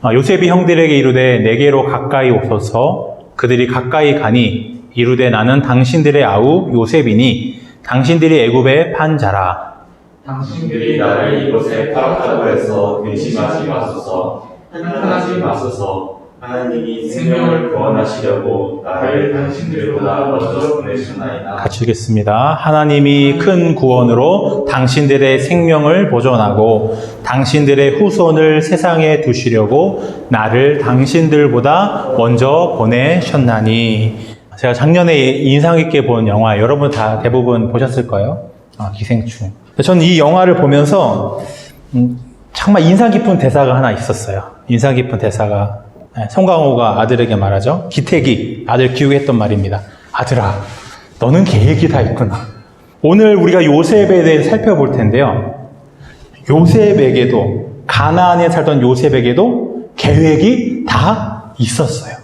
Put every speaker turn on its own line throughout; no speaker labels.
요셉이 형들에게 이르되 내게로 가까이 오소서. 그들이 가까이 가니 이르되 나는 당신들의 아우 요셉이니 당신들이 애굽에 판 자라.
당신들이 나를 이곳에 팔았다고 해서 근심하지 마소서. 한탄하지 마소서. 하나님이 생명을 구원하시려고 나를 당신들보다 먼저 보내셨나이다.
같이 읽겠습니다. 하나님이 큰 구원으로 당신들의 생명을 보존하고 당신들의 후손을 세상에 두시려고 나를 당신들보다 먼저 보내셨나니. 제가 작년에 인상 깊게 본 영화, 여러분 다 대부분 보셨을 거예요. 기생충. 저는 이 영화를 보면서 정말 인상 깊은 대사가 하나 있었어요. 인상 깊은 대사가 송강호가 아들에게 말하죠. 기태기, 아들 키우게 했던 말입니다. 아들아, 너는 계획이 다 있구나. 오늘 우리가 요셉에 대해 살펴볼 텐데요. 요셉에게도, 가나안에 살던 요셉에게도 계획이 다 있었어요.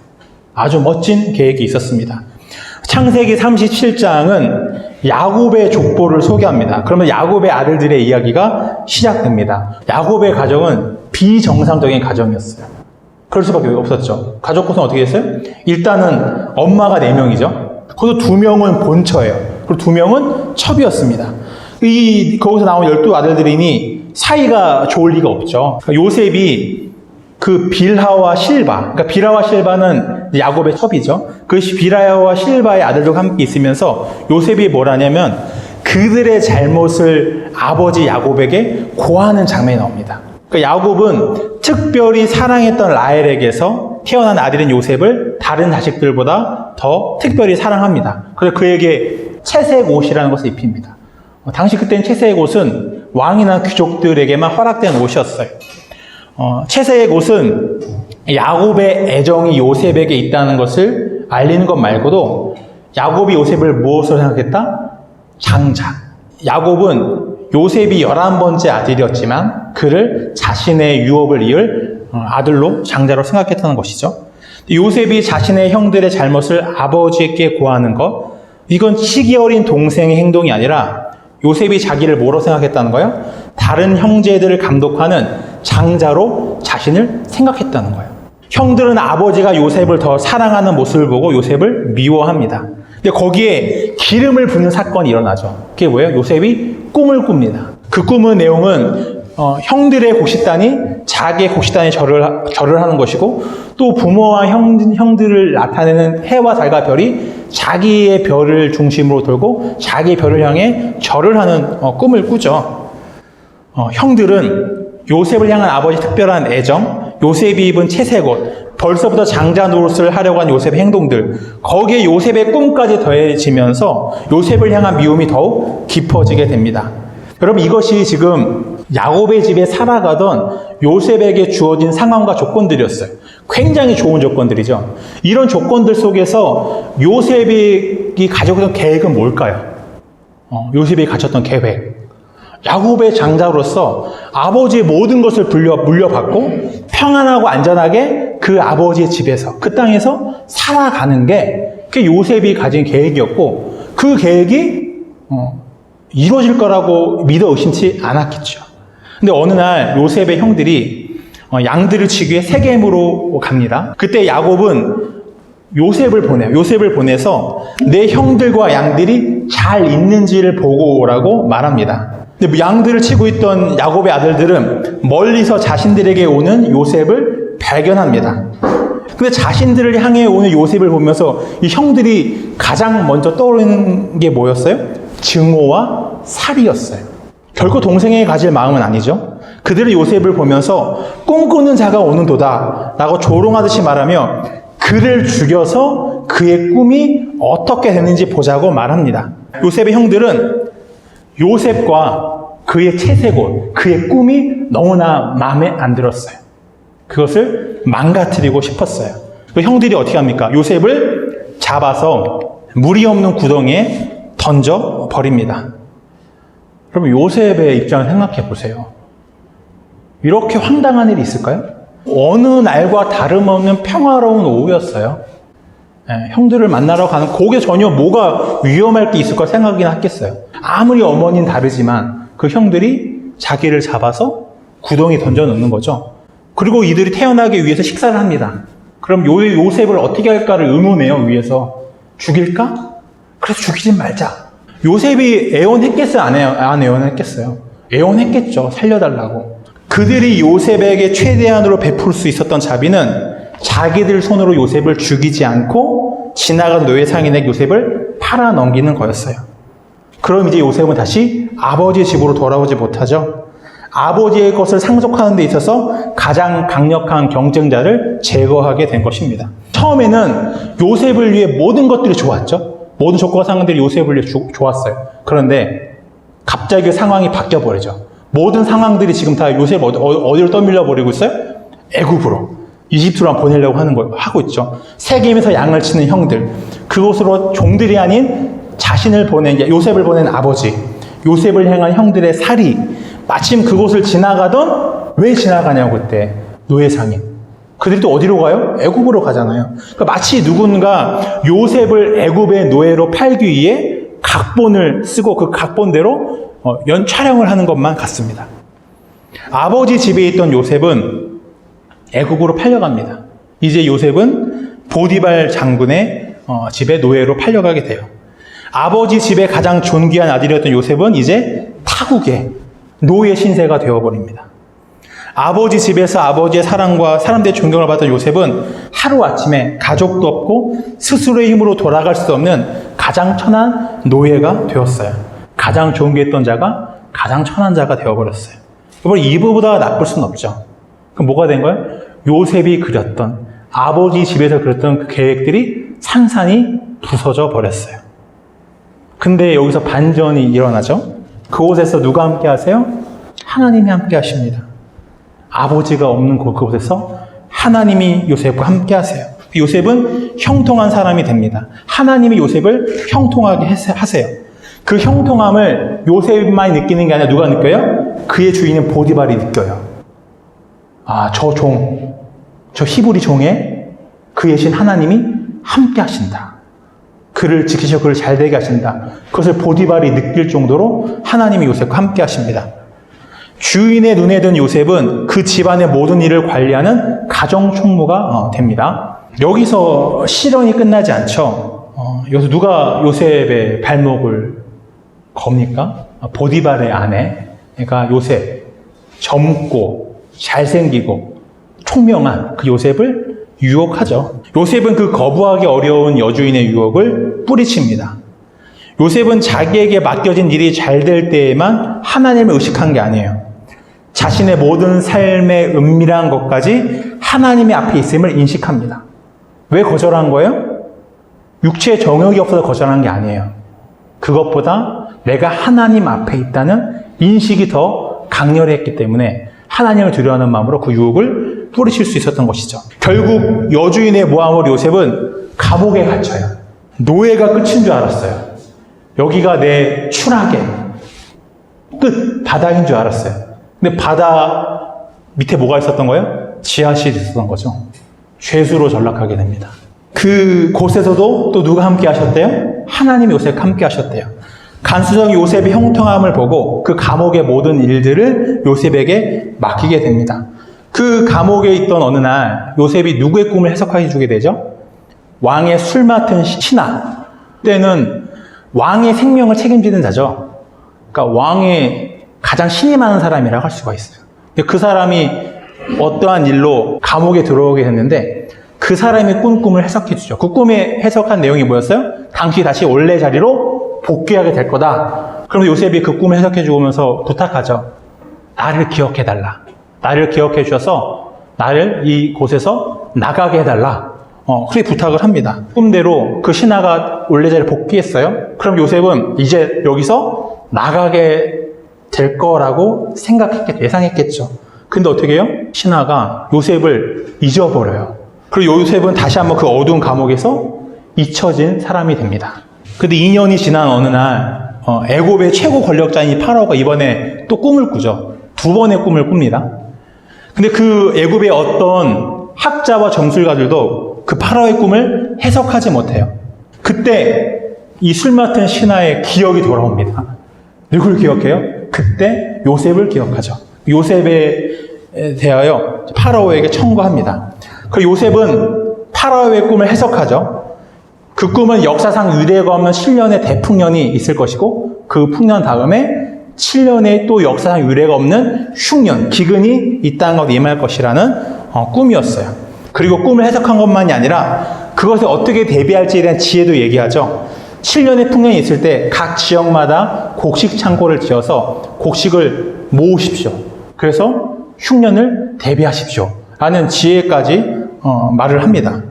아주 멋진 계획이 있었습니다. 창세기 37장은 야곱의 족보를 소개합니다. 그러면 야곱의 아들들의 이야기가 시작됩니다. 야곱의 가정은 비정상적인 가정이었어요. 그럴 수밖에 없었죠. 가족 구성 어떻게 됐어요? 일단은 엄마가 4명이죠. 그것도 2명은 본처예요. 그리고 2명은 첩이었습니다. 거기서 나온 12아들들이니 사이가 좋을 리가 없죠. 그러니까 요셉이 그 빌하와 실바, 그러니까 빌하와 실바는 야곱의 첩이죠. 그 빌하와 실바의 아들들과 함께 있으면서 요셉이 뭘 하냐면 그들의 잘못을 아버지 야곱에게 고하는 장면이 나옵니다. 그러니까 야곱은 특별히 사랑했던 라헬에게서 태어난 아들인 요셉을 다른 자식들보다 더 특별히 사랑합니다. 그래서 그에게 채색 옷이라는 것을 입힙니다. 당시 그때는 채색 옷은 왕이나 귀족들에게만 허락된 옷이었어요. 채색 옷은 야곱의 애정이 요셉에게 있다는 것을 알리는 것 말고도 야곱이 요셉을 무엇으로 생각했다? 장자. 야곱은 요셉이 11번째 아들이었지만 그를 자신의 유업을 이을 아들로, 장자로 생각했다는 것이죠. 요셉이 자신의 형들의 잘못을 아버지께 고하는 것, 이건 시기 어린 동생의 행동이 아니라 요셉이 자기를 뭐로 생각했다는 거예요? 다른 형제들을 감독하는 장자로 자신을 생각했다는 거예요. 형들은 아버지가 요셉을 더 사랑하는 모습을 보고 요셉을 미워합니다. 근데 거기에 기름을 붓는 사건이 일어나죠. 그게 뭐예요? 요셉이 꿈을 꿉니다. 그 꿈의 내용은 형들의 곡식단이 자기의 곡식단에 절을 하는 것이고, 또 부모와 형들을 나타내는 해와 달과 별이 자기의 별을 중심으로 돌고 자기의 별을 향해 절을 하는 꿈을 꾸죠. 형들은 요셉을 향한 아버지의 특별한 애정, 요셉이 입은 채색 옷, 벌써부터 장자 노릇을 하려고 한 요셉의 행동들, 거기에 요셉의 꿈까지 더해지면서 요셉을 향한 미움이 더욱 깊어지게 됩니다. 여러분, 이것이 지금 야곱의 집에 살아가던 요셉에게 주어진 상황과 조건들이었어요. 굉장히 좋은 조건들이죠. 이런 조건들 속에서 요셉이 가지고 있던 계획은 뭘까요? 요셉이 가졌던 계획. 야곱의 장자로서 아버지의 모든 것을 물려받고 평안하고 안전하게 그 아버지의 집에서, 그 땅에서 살아가는 게 그게 요셉이 가진 계획이었고, 그 계획이 이루어질 거라고 믿어 의심치 않았겠죠. 근데 어느 날 요셉의 형들이 양들을 치기 위해 세겜으로 갑니다. 그때 야곱은 요셉을 보내서 내 형들과 양들이 잘 있는지를 보고 오라고 말합니다. 근데 양들을 치고 있던 야곱의 아들들은 멀리서 자신들에게 오는 요셉을 발견합니다. 근데 자신들을 향해 오는 요셉을 보면서 이 형들이 가장 먼저 떠오르는 게 뭐였어요? 증오와 살이었어요. 결코 동생에게 가질 마음은 아니죠. 그들은 요셉을 보면서 꿈꾸는 자가 오는도다 라고 조롱하듯이 말하며 그를 죽여서 그의 꿈이 어떻게 되는지 보자고 말합니다. 요셉의 형들은 요셉과 그의 채색옷, 그의 꿈이 너무나 마음에 안 들었어요. 그것을 망가뜨리고 싶었어요. 그 형들이 어떻게 합니까? 요셉을 잡아서 물이 없는 구덩이에 던져 버립니다. 그럼 요셉의 입장을 생각해 보세요. 이렇게 황당한 일이 있을까요? 어느 날과 다름없는 평화로운 오후였어요. 형들을 만나러 가는 거기에 전혀 뭐가 위험할 게 있을까 생각이나 했겠어요. 아무리 어머니는 다르지만 그 형들이 자기를 잡아서 구덩이 던져 놓는 거죠. 그리고 이들이 태어나기 위해서 식사를 합니다. 그럼 요셉을 어떻게 할까를 의논해요, 위에서. 죽일까? 그래서 죽이지 말자. 요셉이 애원했겠어요? 안 애원했겠어요? 애원했겠죠. 살려달라고. 그들이 요셉에게 최대한으로 베풀 수 있었던 자비는 자기들 손으로 요셉을 죽이지 않고 지나가던 노예 상인에게 요셉을 팔아 넘기는 거였어요. 그럼 이제 요셉은 다시 아버지의 집으로 돌아오지 못하죠. 아버지의 것을 상속하는 데 있어서 가장 강력한 경쟁자를 제거하게 된 것입니다. 처음에는 요셉을 위해 모든 것들이 좋았죠. 모든 조건과 상황들이 요셉을 위해 좋았어요. 그런데 갑자기 상황이 바뀌어버리죠. 모든 상황들이 지금 다 요셉 어디로 떠밀려 버리고 있어요? 애굽으로. 이집트로 보내려고 하고 있죠. 세겜에서 양을 치는 형들. 그곳으로 종들이 아닌 자신을 요셉을 보낸 아버지. 요셉을 향한 형들의 살이. 마침 그곳을 지나가던 왜 지나가냐고 그때 노예 상인. 그들이 또 어디로 가요? 애굽으로 가잖아요. 그러니까 마치 누군가 요셉을 애굽의 노예로 팔기 위해 각본을 쓰고 그 각본대로 촬영을 하는 것만 같습니다. 아버지 집에 있던 요셉은 애굽으로 팔려갑니다. 이제 요셉은 보디발 장군의 집에 노예로 팔려가게 돼요. 아버지 집의 가장 존귀한 아들이었던 요셉은 이제 타국의 노예 신세가 되어버립니다. 아버지 집에서 아버지의 사랑과 사람들의 존경을 받던 요셉은 하루아침에 가족도 없고 스스로의 힘으로 돌아갈 수 없는 가장 천한 노예가 되었어요. 가장 존귀했던 자가 가장 천한 자가 되어버렸어요. 여러분, 이보다 나쁠 수는 없죠. 그럼 뭐가 된 거예요? 요셉이 그렸던, 아버지 집에서 그렸던 그 계획들이 산산이 부서져 버렸어요. 근데 여기서 반전이 일어나죠. 그곳에서 누가 함께 하세요? 하나님이 함께 하십니다. 아버지가 없는 그곳에서 하나님이 요셉과 함께 하세요. 요셉은 형통한 사람이 됩니다. 하나님이 요셉을 형통하게 하세요. 그 형통함을 요셉만이 느끼는 게 아니라 누가 느껴요? 그의 주인인 보디발이 느껴요. 아, 저 히브리 종에 그의 신 하나님이 함께 하신다. 그를 지키셔 그를 잘되게 하신다. 그것을 보디발이 느낄 정도로 하나님이 요셉과 함께 하십니다. 주인의 눈에 든 요셉은 그 집안의 모든 일을 관리하는 가정총무가 됩니다. 여기서 실언이 끝나지 않죠. 여기서 누가 요셉의 발목을 겁니까? 보디발의 아내. 그러니까 요셉, 젊고 잘생기고 총명한 그 요셉을 유혹하죠. 요셉은 그 거부하기 어려운 여주인의 유혹을 뿌리칩니다. 요셉은 자기에게 맡겨진 일이 잘 될 때에만 하나님을 의식한 게 아니에요. 자신의 모든 삶의 은밀한 것까지 하나님의 앞에 있음을 인식합니다. 왜 거절한 거예요? 육체의 정욕이 없어서 거절한 게 아니에요. 그것보다 내가 하나님 앞에 있다는 인식이 더 강렬했기 때문에 하나님을 두려워하는 마음으로 그 유혹을 뿌리칠 수 있었던 것이죠. 결국 여주인의 모함으로 요셉은 감옥에 갇혀요. 노예가 끝인 줄 알았어요. 여기가 내 추락의 끝, 바닥인 줄 알았어요. 근데 바다 밑에 뭐가 있었던 거예요? 지하실이 있었던 거죠. 죄수로 전락하게 됩니다. 그 곳에서도 또 누가 함께 하셨대요? 하나님이 요셉과 함께 하셨대요. 간수성 요셉의 형통함을 보고 그 감옥의 모든 일들을 요셉에게 맡기게 됩니다. 그 감옥에 있던 어느 날 요셉이 누구의 꿈을 해석해 주게 되죠? 왕의 술 맡은 신하. 그때는 왕의 생명을 책임지는 자죠. 그러니까 왕의 가장 신이 많은 사람이라고 할 수가 있어요. 그 사람이 어떠한 일로 감옥에 들어오게 됐는데 그 사람이 꾼 꿈을 해석해 주죠. 그 꿈에 해석한 내용이 뭐였어요? 당시 다시 원래 자리로 복귀하게 될 거다. 그럼 요셉이 그 꿈을 해석해 주면서 부탁하죠. 나를 기억해 달라. 나를 기억해 주셔서 나를 이 곳에서 나가게 해달라. 그렇게 부탁을 합니다. 꿈대로 그 신하가 원래 자리에 복귀했어요. 그럼 요셉은 이제 여기서 나가게 될 거라고 예상했겠죠. 근데 어떻게 해요? 신하가 요셉을 잊어버려요. 그리고 요셉은 다시 한번 그 어두운 감옥에서 잊혀진 사람이 됩니다. 근데 2년이 지난 어느 날 애굽의 최고 권력자인 파라오가 이번에 또 꿈을 꾸죠. 2번의 꿈을 꿉니다. 근데 그 애굽의 어떤 학자와 점술가들도 그 파라오의 꿈을 해석하지 못해요. 그때 이 술 맡은 신하의 기억이 돌아옵니다. 누굴 기억해요? 그때 요셉을 기억하죠. 요셉의 대하여 파라오에게 청구합니다. 그 요셉은 파라오의 꿈을 해석하죠. 그 꿈은 역사상 유례가 없는 7년의 대풍년이 있을 것이고 그 풍년 다음에 7년의 또 역사상 유례가 없는 흉년, 기근이 이 땅으로 임할 것이라는 꿈이었어요. 그리고 꿈을 해석한 것만이 아니라 그것에 어떻게 대비할지에 대한 지혜도 얘기하죠. 7년의 풍년이 있을 때 각 지역마다 곡식 창고를 지어서 곡식을 모으십시오. 그래서 흉년을 대비하십시오. 라는 지혜까지 말을 합니다.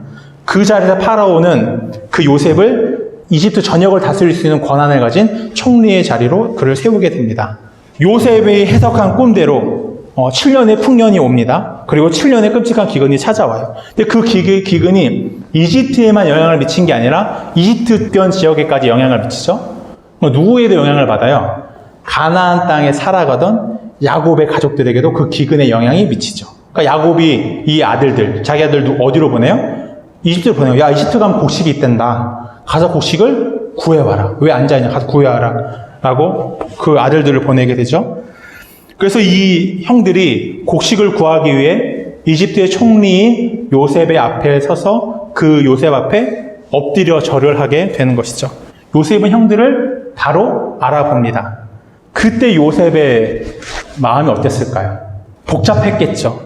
그 자리에서 파라오는 그 요셉을 이집트 전역을 다스릴 수 있는 권한을 가진 총리의 자리로 그를 세우게 됩니다. 요셉이 해석한 꿈대로 7년의 풍년이 옵니다. 그리고 7년의 끔찍한 기근이 찾아와요. 근데 그 기근이 이집트에만 영향을 미친 게 아니라 이집트권 지역에까지 영향을 미치죠. 누구에도 영향을 받아요? 가나안 땅에 살아가던 야곱의 가족들에게도 그 기근의 영향이 미치죠. 그러니까 야곱이 이 아들들, 자기 아들도 어디로 보내요? 이집트로 보내요. 야, 이집트 가면 곡식이 있단다. 가서 곡식을 구해와라. 왜 앉아있냐? 가서 구해와라. 라고 그 아들들을 보내게 되죠. 그래서 이 형들이 곡식을 구하기 위해 이집트의 총리인 요셉의 앞에 서서 그 요셉 앞에 엎드려 절을 하게 되는 것이죠. 요셉은 형들을 바로 알아봅니다. 그때 요셉의 마음이 어땠을까요? 복잡했겠죠.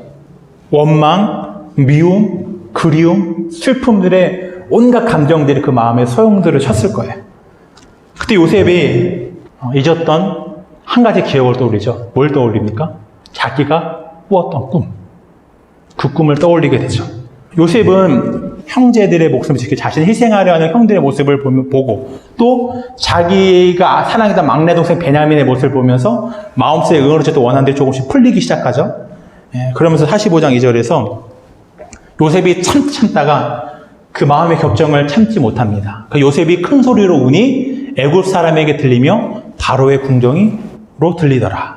원망, 미움, 그리움, 슬픔들의 온갖 감정들이 그 마음에 소용돌이를 쳤을 거예요. 그때 요셉이 잊었던 한 가지 기억을 떠올리죠. 뭘 떠올립니까? 자기가 꾸었던 꿈. 그 꿈을 떠올리게 되죠. 요셉은 형제들의 목숨을 지켜 자신을 희생하려 하는 형들의 모습을 보고 또 자기가 사랑했던 막내 동생 베냐민의 모습을 보면서 마음속에 응어리졌던 원한들이 조금씩 풀리기 시작하죠. 그러면서 45장 2절에서 요셉이 참다가 그 마음의 격정을 참지 못합니다. 그 요셉이 큰 소리로 우니 애굽 사람에게 들리며 바로의 궁정이로 들리더라.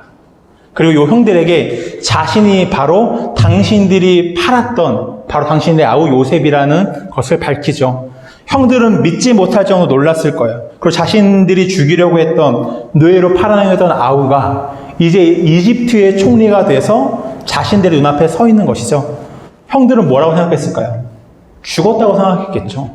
그리고 요 형들에게 자신이 바로 당신들이 팔았던 바로 당신의 아우 요셉이라는 것을 밝히죠. 형들은 믿지 못할 정도로 놀랐을 거예요. 그리고 자신들이 죽이려고 했던 노예로 팔아내던 아우가 이제 이집트의 총리가 돼서 자신들의 눈앞에 서 있는 것이죠. 형들은 뭐라고 생각했을까요? 죽었다고 생각했겠죠.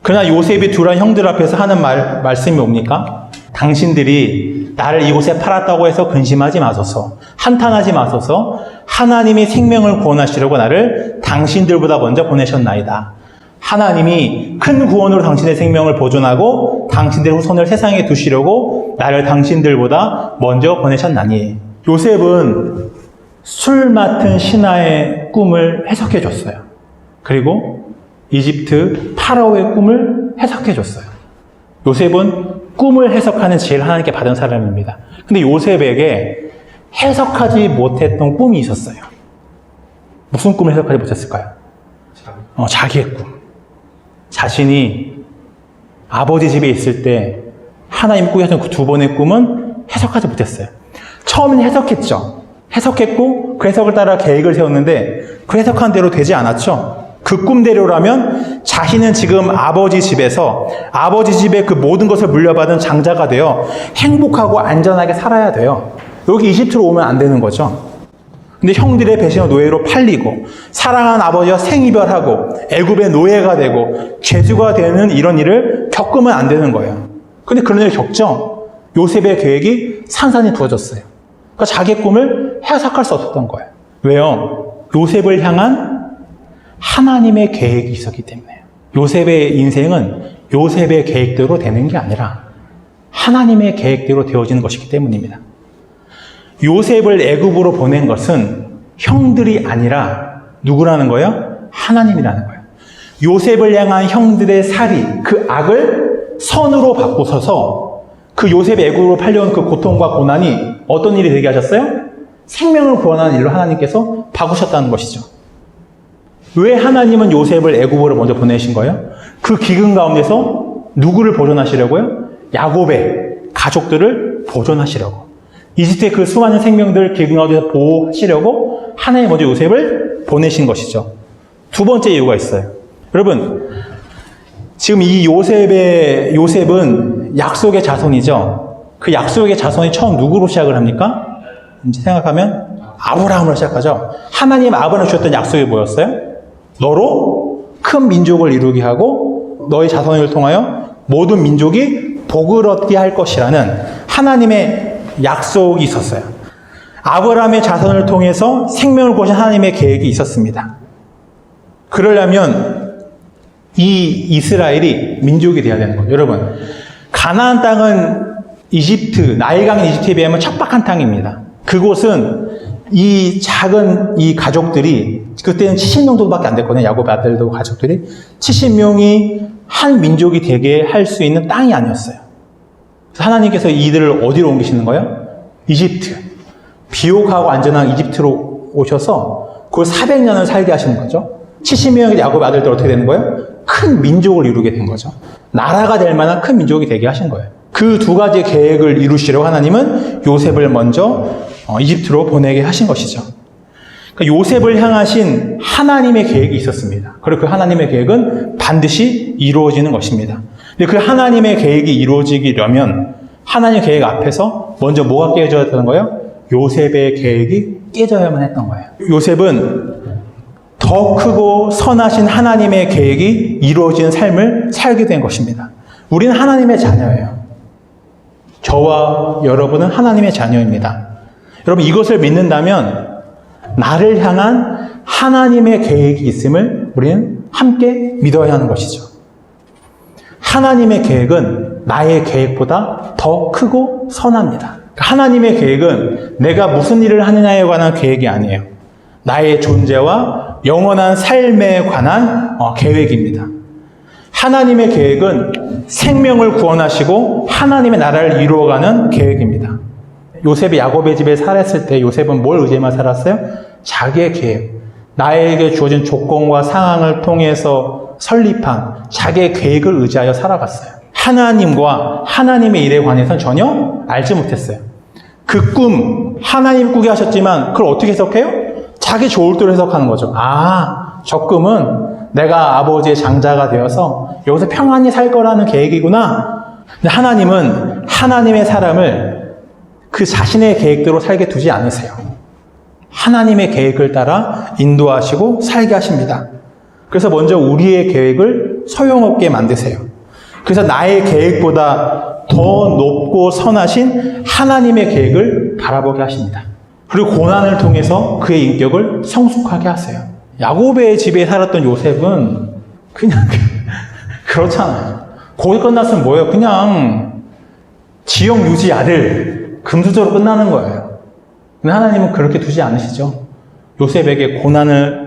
그러나 요셉이 둘한 형들 앞에서 하는 말씀이 뭡니까? 당신들이 나를 이곳에 팔았다고 해서 근심하지 마소서, 한탄하지 마소서. 하나님이 생명을 구원하시려고 나를 당신들보다 먼저 보내셨나이다. 하나님이 큰 구원으로 당신의 생명을 보존하고 당신들의 후손을 세상에 두시려고 나를 당신들보다 먼저 보내셨나니. 요셉은 술 맡은 신하의 꿈을 해석해 줬어요. 그리고 이집트 파라오의 꿈을 해석해 줬어요. 요셉은 꿈을 해석하는 지혜를 하나님께 받은 사람입니다. 근데 요셉에게 해석하지 못했던 꿈이 있었어요. 무슨 꿈을 해석하지 못했을까요? 자기의 꿈. 자신이 아버지 집에 있을 때 하나님 꾸셨던 그 두 번의 꿈은 해석하지 못했어요. 처음엔 해석했죠. 해석했고 그 해석을 따라 계획을 세웠는데 그 해석한 대로 되지 않았죠. 그 꿈대로라면 자신은 지금 아버지 집에서 아버지 집의 그 모든 것을 물려받은 장자가 되어 행복하고 안전하게 살아야 돼요. 여기 이집트로 오면 안 되는 거죠. 근데 형들의 배신으로 노예로 팔리고 사랑한 아버지와 생이별하고 애굽의 노예가 되고 죄수가 되는 이런 일을 겪으면 안 되는 거예요. 근데 그런 일을 겪죠. 요셉의 계획이 산산이 부어졌어요. 그러니까 자기의 꿈을 해석할 수 없었던 거예요. 왜요? 요셉을 향한 하나님의 계획이 있었기 때문에. 요셉의 인생은 요셉의 계획대로 되는 게 아니라 하나님의 계획대로 되어지는 것이기 때문입니다. 요셉을 애굽으로 보낸 것은 형들이 아니라 누구라는 거예요? 하나님이라는 거예요. 요셉을 향한 형들의 살이, 그 악을 선으로 바꾸셔서 그 요셉 애굽으로 팔려온 그 고통과 고난이 어떤 일이 되게 하셨어요? 생명을 구원하는 일로 하나님께서 바꾸셨다는 것이죠. 왜 하나님은 요셉을 애굽으로 먼저 보내신 거예요? 그 기근 가운데서 누구를 보존하시려고요? 야곱의 가족들을 보존하시려고. 이집트의 그 수많은 생명들 기근 가운데서 보호하시려고 하나님 먼저 요셉을 보내신 것이죠. 두 번째 이유가 있어요. 여러분, 지금 이 요셉은 약속의 자손이죠. 그 약속의 자손이 처음 누구로 시작을 합니까? 이제 생각하면 아브라함으로 시작하죠. 하나님 아브라함에 주셨던 약속이 뭐였어요? 너로 큰 민족을 이루게 하고 너의 자손을 통하여 모든 민족이 복을 얻게 할 것이라는 하나님의 약속이 있었어요. 아브라함의 자손을 통해서 생명을 거신 하나님의 계획이 있었습니다. 그러려면 이 이스라엘이 민족이 돼야 되는 거예요. 여러분, 가나안 땅은 이집트, 나일강인 이집트에 비하면 척박한 땅입니다. 그곳은 이 작은 이 가족들이, 그때는 70명 정도밖에 안 됐거든요. 야곱의 아들도 가족들이 70명이 한 민족이 되게 할 수 있는 땅이 아니었어요. 그래서 하나님께서 이들을 어디로 옮기시는 거예요? 이집트. 비옥하고 안전한 이집트로 오셔서 그걸 400년을 살게 하시는 거죠. 70명의 야곱의 아들들 어떻게 되는 거예요? 큰 민족을 이루게 된 거죠. 나라가 될 만한 큰 민족이 되게 하신 거예요. 그 두 가지의 계획을 이루시려고 하나님은 요셉을 먼저 이집트로 보내게 하신 것이죠. 그러니까 요셉을 향하신 하나님의 계획이 있었습니다. 그리고 그 하나님의 계획은 반드시 이루어지는 것입니다. 근데 그 하나님의 계획이 이루어지려면 하나님의 계획 앞에서 먼저 뭐가 깨져야 되는 거예요? 요셉의 계획이 깨져야만 했던 거예요. 요셉은 더 크고 선하신 하나님의 계획이 이루어지는 삶을 살게 된 것입니다. 우리는 하나님의 자녀예요. 저와 여러분은 하나님의 자녀입니다. 여러분, 이것을 믿는다면 나를 향한 하나님의 계획이 있음을 우리는 함께 믿어야 하는 것이죠. 하나님의 계획은 나의 계획보다 더 크고 선합니다. 하나님의 계획은 내가 무슨 일을 하느냐에 관한 계획이 아니에요. 나의 존재와 영원한 삶에 관한 계획입니다. 하나님의 계획은 생명을 구원하시고 하나님의 나라를 이루어가는 계획입니다. 요셉이 야곱의 집에 살았을 때 요셉은 뭘 의지하며 살았어요? 자기의 계획. 나에게 주어진 조건과 상황을 통해서 설립한 자기의 계획을 의지하여 살아갔어요. 하나님과 하나님의 일에 관해서는 전혀 알지 못했어요. 그 꿈, 하나님 꾸게 하셨지만 그걸 어떻게 해석해요? 자기 좋을 대로 해석하는 거죠. 아, 저 꿈은 내가 아버지의 장자가 되어서 여기서 평안히 살 거라는 계획이구나. 근데 하나님은 하나님의 사람을 그 자신의 계획대로 살게 두지 않으세요. 하나님의 계획을 따라 인도하시고 살게 하십니다. 그래서 먼저 우리의 계획을 소용없게 만드세요. 그래서 나의 계획보다 더 높고 선하신 하나님의 계획을 바라보게 하십니다. 그리고 고난을 통해서 그의 인격을 성숙하게 하세요. 야곱의 집에 살았던 요셉은 그냥 그렇잖아요. 거기 끝났으면 뭐예요? 그냥 지역 유지 아들, 금수저로 끝나는 거예요. 근데 하나님은 그렇게 두지 않으시죠. 요셉에게 고난을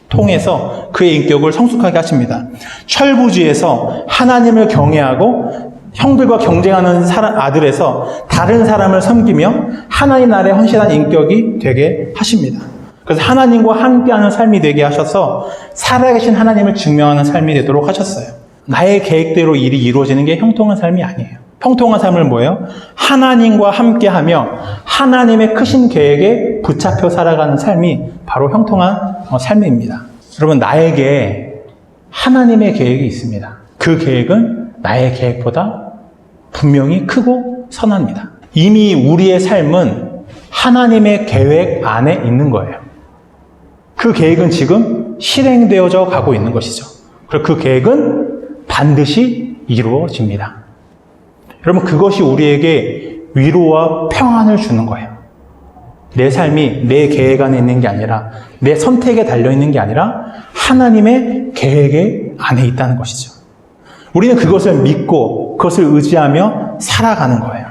통해서 그의 인격을 성숙하게 하십니다. 철부지에서 하나님을 경외하고 형들과 경쟁하는 아들에서 다른 사람을 섬기며 하나님 나라에 헌신한 인격이 되게 하십니다. 그래서 하나님과 함께하는 삶이 되게 하셔서 살아계신 하나님을 증명하는 삶이 되도록 하셨어요. 나의 계획대로 일이 이루어지는 게 형통한 삶이 아니에요. 형통한 삶은 뭐예요? 하나님과 함께하며 하나님의 크신 계획에 붙잡혀 살아가는 삶이 바로 형통한 삶입니다. 여러분, 나에게 하나님의 계획이 있습니다. 그 계획은 나의 계획보다 분명히 크고 선합니다. 이미 우리의 삶은 하나님의 계획 안에 있는 거예요. 그 계획은 지금 실행되어져 가고 있는 것이죠. 그리고 그 계획은 반드시 이루어집니다. 여러분, 그것이 우리에게 위로와 평안을 주는 거예요. 내 삶이 내 계획 안에 있는 게 아니라 내 선택에 달려있는 게 아니라 하나님의 계획 안에 있다는 것이죠. 우리는 그것을 믿고 그것을 의지하며 살아가는 거예요.